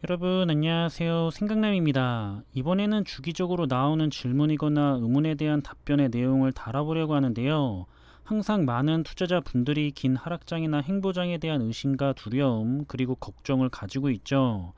여러분 안녕하세요. 생각남입니다. 이번에는 주기적으로 나오는 질문이거나 의문에 대한 답변의 내용을 달아보려고 하는데요. 항상 많은 투자자분들이 긴 하락장이나 행보장에 대한 의심과 두려움 그리고 걱정을 가지고 있죠.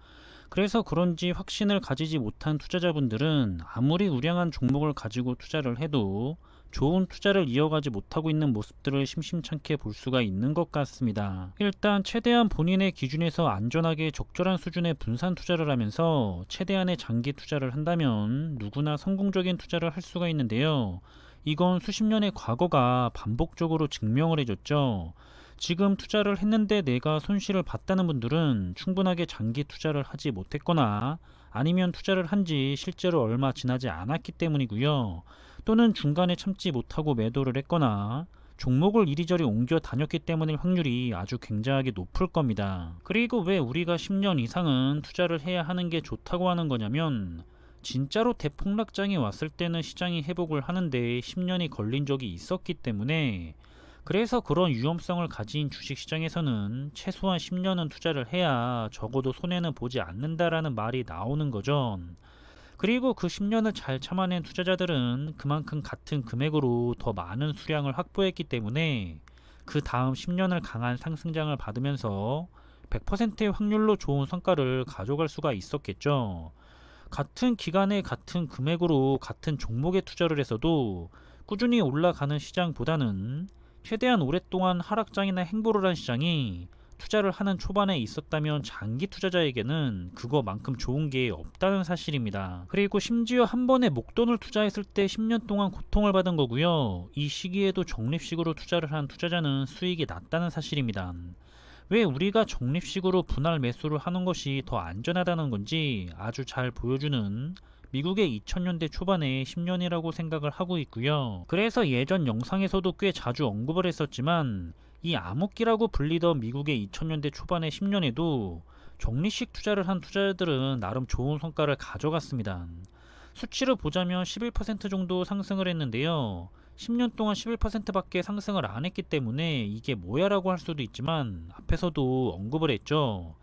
그래서 그런지 확신을 가지지 못한 투자자분들은 아무리 우량한 종목을 가지고 투자를 해도 좋은 투자를 이어가지 못하고 있는 모습들을 심심찮게 볼 수가 있는 것 같습니다. 일단 최대한 본인의 기준에서 안전하게 적절한 수준의 분산 투자를 하면서 최대한의 장기 투자를 한다면 누구나 성공적인 투자를 할 수가 있는데요. 이건 수십 년의 과거가 반복적으로 증명을 해줬죠. 지금 투자를 했는데 내가 손실을 봤다는 분들은 충분하게 장기 투자를 하지 못했거나 아니면 투자를 한 지 실제로 얼마 지나지 않았기 때문이고요. 또는 중간에 참지 못하고 매도를 했거나 종목을 이리저리 옮겨 다녔기 때문일 확률이 아주 굉장하게 높을 겁니다. 그리고 왜 우리가 10년 이상은 투자를 해야 하는 게 좋다고 하는 거냐면 진짜로 대폭락장이 왔을 때는 시장이 회복을 하는데 10년이 걸린 적이 있었기 때문에 그래서 그런 위험성을 가진 주식시장에서는 최소한 10년은 투자를 해야 적어도 손해는 보지 않는다라는 말이 나오는 거죠. 그리고 그 10년을 잘 참아낸 투자자들은 그만큼 같은 금액으로 더 많은 수량을 확보했기 때문에 그 다음 10년을 강한 상승장을 받으면서 100%의 확률로 좋은 성과를 가져갈 수가 있었겠죠. 같은 기간에 같은 금액으로 같은 종목에 투자를 했어도 꾸준히 올라가는 시장보다는 최대한 오랫동안 하락장이나 행보를 한 시장이 투자를 하는 초반에 있었다면 장기 투자자에게는 그거만큼 좋은 게 없다는 사실입니다. 그리고 심지어 한 번에 목돈을 투자했을 때 10년 동안 고통을 받은 거고요. 이 시기에도 적립식으로 투자를 한 투자자는 수익이 났다는 사실입니다. 왜 우리가 적립식으로 분할 매수를 하는 것이 더 안전하다는 건지 아주 잘 보여주는 미국의 2000년대 초반의 10년이라고 생각을 하고 있고요. 그래서 예전 영상에서도 꽤 자주 언급을 했었지만 이 암흑기라고 불리던 미국의 2000년대 초반의 10년에도 적립식 투자를 한 투자자들은 나름 좋은 성과를 가져갔습니다. 수치로 보자면 11% 정도 상승을 했는데요. 10년 동안 11%밖에 상승을 안 했기 때문에 이게 뭐야라고 할 수도 있지만 앞에서도 언급을 했죠.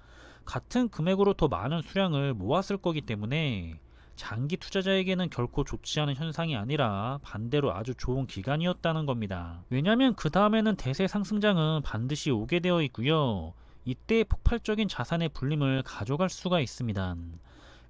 같은 금액으로 더 많은 수량을 모았을 거기 때문에 장기 투자자에게는 결코 좋지 않은 현상이 아니라 반대로 아주 좋은 기간이었다는 겁니다. 왜냐하면 그 다음에는 대세 상승장은 반드시 오게 되어 있고요. 이때 폭발적인 자산의 불림을 가져갈 수가 있습니다.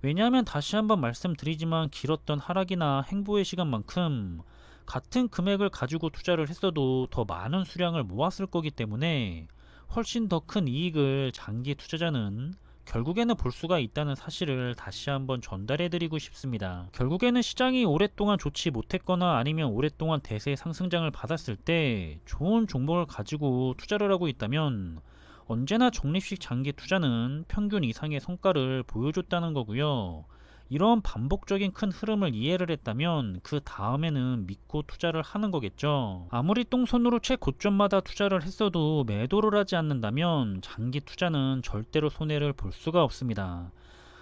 왜냐하면 다시 한번 말씀드리지만 길었던 하락이나 행보의 시간만큼 같은 금액을 가지고 투자를 했어도 더 많은 수량을 모았을 거기 때문에 훨씬 더 큰 이익을 장기 투자자는 결국에는 볼 수가 있다는 사실을 다시 한번 전달해 드리고 싶습니다. 결국에는 시장이 오랫동안 좋지 못했거나 아니면 오랫동안 대세 상승장을 받았을 때 좋은 종목을 가지고 투자를 하고 있다면 언제나 적립식 장기 투자는 평균 이상의 성과를 보여줬다는 거고요. 이런 반복적인 큰 흐름을 이해를 했다면 그 다음에는 믿고 투자를 하는 거겠죠. 아무리 똥손으로 최고점마다 투자를 했어도 매도를 하지 않는다면 장기 투자는 절대로 손해를 볼 수가 없습니다.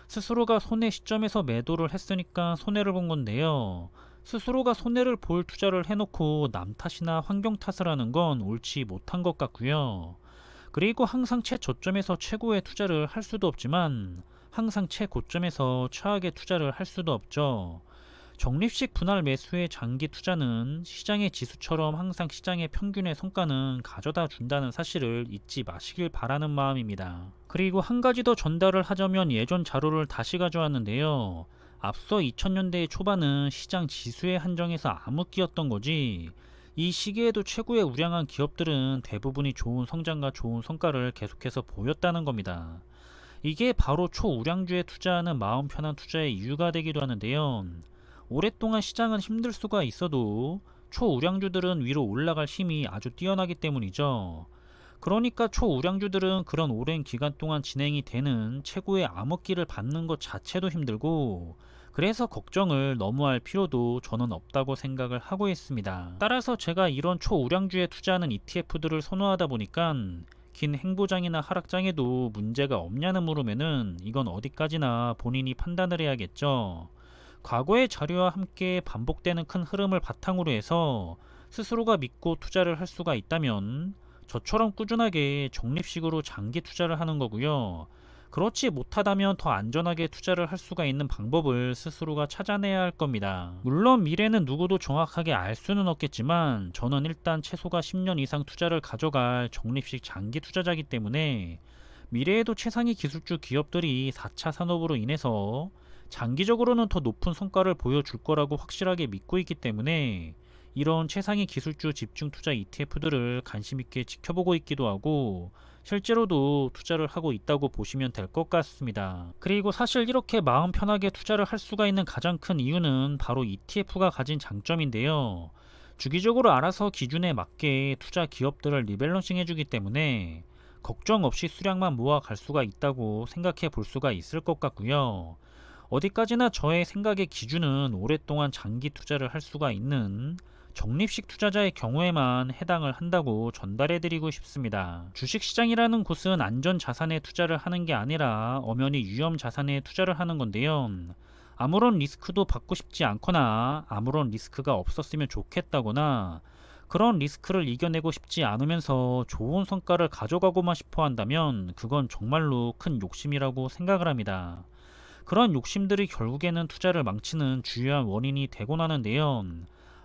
스스로가 손해 시점에서 매도를 했으니까 손해를 본 건데요. 스스로가 손해를 볼 투자를 해놓고 남 탓이나 환경 탓을 하는 건 옳지 못한 것 같고요. 그리고 항상 최저점에서 최고의 투자를 할 수도 없지만 항상 최고점에서 최악의 투자를 할 수도 없죠. 적립식 분할 매수의 장기 투자는 시장의 지수처럼 항상 시장의 평균의 성과는 가져다 준다는 사실을 잊지 마시길 바라는 마음입니다. 그리고 한 가지 더 전달을 하자면 예전 자료를 다시 가져왔는데요. 앞서 2000년대 초반은 시장 지수에 한정해서 암흑기였던 거지 이 시기에도 최고의 우량한 기업들은 대부분이 좋은 성장과 좋은 성과를 계속해서 보였다는 겁니다. 이게 바로 초우량주에 투자하는 마음 편한 투자의 이유가 되기도 하는데요. 오랫동안 시장은 힘들 수가 있어도 초우량주들은 위로 올라갈 힘이 아주 뛰어나기 때문이죠. 그러니까 초우량주들은 그런 오랜 기간 동안 진행이 되는 최고의 암흑기를 받는 것 자체도 힘들고 그래서 걱정을 너무 할 필요도 저는 없다고 생각을 하고 있습니다. 따라서 제가 이런 초우량주에 투자하는 ETF들을 선호하다 보니까 긴 행보장이나 하락장에도 문제가 없냐는 물음에는 이건 어디까지나 본인이 판단을 해야겠죠. 과거의 자료와 함께 반복되는 큰 흐름을 바탕으로 해서 스스로가 믿고 투자를 할 수가 있다면 저처럼 꾸준하게 적립식으로 장기 투자를 하는 거고요. 그렇지 못하다면 더 안전하게 투자를 할 수가 있는 방법을 스스로가 찾아내야 할 겁니다. 물론 미래는 누구도 정확하게 알 수는 없겠지만 저는 일단 최소가 10년 이상 투자를 가져갈 적립식 장기 투자자이기 때문에 미래에도 최상위 기술주 기업들이 4차 산업으로 인해서 장기적으로는 더 높은 성과를 보여줄 거라고 확실하게 믿고 있기 때문에 이런 최상위 기술주 집중 투자 ETF들을 관심 있게 지켜보고 있기도 하고 실제로도 투자를 하고 있다고 보시면 될 것 같습니다. 그리고 사실 이렇게 마음 편하게 투자를 할 수가 있는 가장 큰 이유는 바로 ETF가 가진 장점인데요. 주기적으로 알아서 기준에 맞게 투자 기업들을 리밸런싱 해주기 때문에 걱정 없이 수량만 모아 갈 수가 있다고 생각해 볼 수가 있을 것 같고요. 어디까지나 저의 생각의 기준은 오랫동안 장기 투자를 할 수가 있는 적립식 투자자의 경우에만 해당을 한다고 전달해 드리고 싶습니다. 주식시장이라는 곳은 안전 자산에 투자를 하는 게 아니라 엄연히 위험 자산에 투자를 하는 건데요. 아무런 리스크도 받고 싶지 않거나 아무런 리스크가 없었으면 좋겠다거나 그런 리스크를 이겨내고 싶지 않으면서 좋은 성과를 가져가고만 싶어 한다면 그건 정말로 큰 욕심이라고 생각을 합니다. 그런 욕심들이 결국에는 투자를 망치는 주요한 원인이 되곤 하는데요.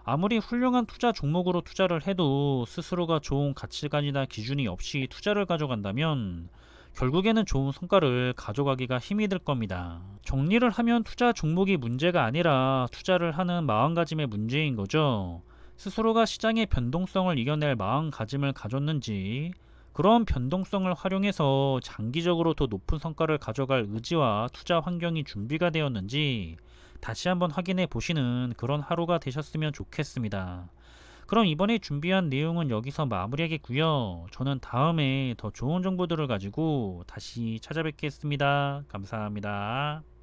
아무리 훌륭한 투자 종목으로 투자를 해도 스스로가 좋은 가치관이나 기준이 없이 투자를 가져간다면 결국에는 좋은 성과를 가져가기가 힘이 들 겁니다. 정리를 하면 투자 종목이 문제가 아니라 투자를 하는 마음가짐의 문제인 거죠. 스스로가 시장의 변동성을 이겨낼 마음가짐을 가졌는지, 그런 변동성을 활용해서 장기적으로 더 높은 성과를 가져갈 의지와 투자 환경이 준비가 되었는지 다시 한번 확인해 보시는 그런 하루가 되셨으면 좋겠습니다. 그럼 이번에 준비한 내용은 여기서 마무리하겠고요. 저는 다음에 더 좋은 정보들을 가지고 다시 찾아뵙겠습니다. 감사합니다.